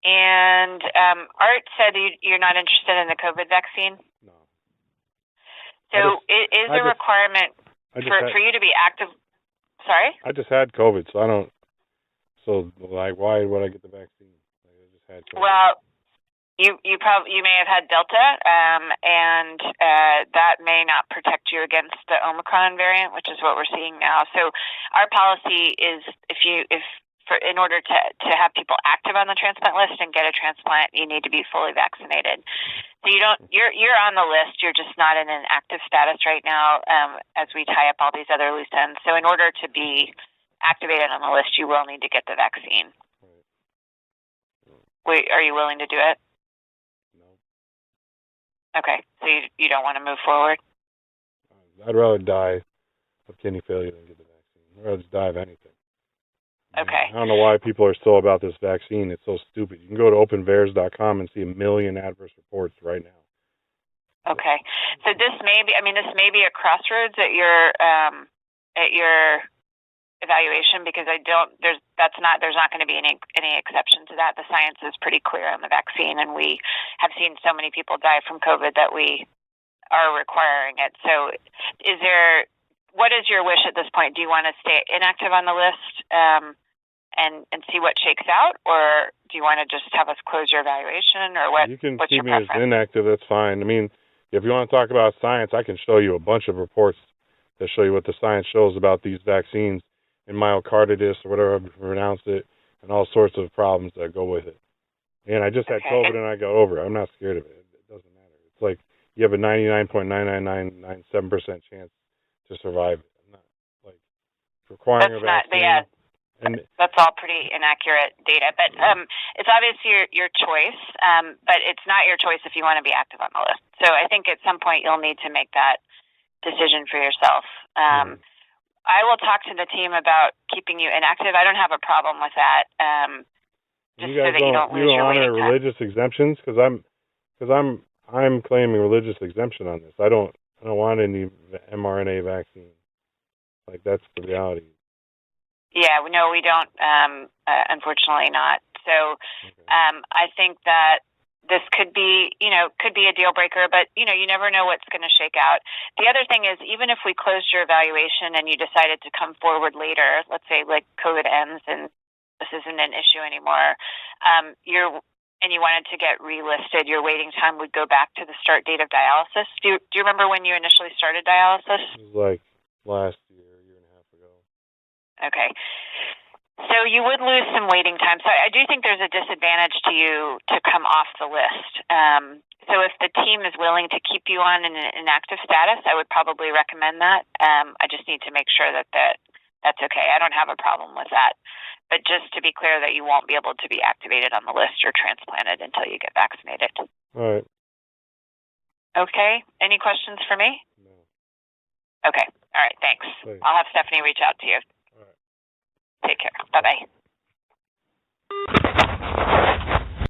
And Art said you're not interested in the COVID vaccine? No. So is a requirement for you to be active? Sorry? I just had COVID, so I don't. So like, why would I get the vaccine? Like, I just had COVID. Well, you may have had Delta, and that may not protect you against the Omicron variant, which is what we're seeing now. So our policy is in order to have people active on the transplant list and get a transplant, you need to be fully vaccinated. So you're on the list. You're just not in an active status right now, as we tie up all these other loose ends. So in order to be activated on the list, you will need to get the vaccine. Wait, are you willing to do it? No. Okay, so you don't want to move forward? I'd rather die of kidney failure than get the vaccine. I'd rather just die of anything. Okay. I don't know why people are still about this vaccine. It's so stupid. You can go to openvaers.com and see 1 million adverse reports right now. Okay. So this may be a crossroads at your evaluation, because there's not going to be any exception to that. The science is pretty clear on the vaccine, and we have seen so many people die from COVID that we are requiring it. So what is your wish at this point? Do you want to stay inactive on the list and see what shakes out, or do you want to just have us close your evaluation, or what? You can what's keep your me preference? as inactive, that's fine. I mean, if you want to talk about science, I can show you a bunch of reports that show you what the science shows about these vaccines and myocarditis, or whatever I pronounced it, and all sorts of problems that go with it. And I just had COVID and I got over it. I'm not scared of it. It doesn't matter. It's like you have a 99.99997% chance to survive it. I'm not like requiring a vaccine. That's all pretty inaccurate data, but it's obviously your choice, but it's not your choice if you want to be active on the list. So I think at some point you'll need to make that decision for yourself. I will talk to the team about keeping you inactive. I don't have a problem with that. Just so that you don't lose your waiting time. Religious exemptions? Because I'm claiming religious exemption on this. I don't want any mRNA vaccine. Like, that's the reality. Yeah, no, we don't. Unfortunately, not. So, I think that this could be a deal breaker, but you never know what's going to shake out. The other thing is, even if we closed your evaluation and you decided to come forward later, let's say like COVID ends and this isn't an issue anymore, and you wanted to get relisted, your waiting time would go back to the start date of dialysis. Do you remember when you initially started dialysis? It was like last year and a half ago. Okay. So you would lose some waiting time. So I do think there's a disadvantage to you to come off the list. So if the team is willing to keep you on in an inactive status, I would probably recommend that. I just need to make sure that's okay. I don't have a problem with that. But just to be clear that you won't be able to be activated on the list or transplanted until you get vaccinated. All right. Okay. Any questions for me? No. Okay. All right. Thanks. I'll have Stephanie reach out to you. All right. Take care. Bye-bye.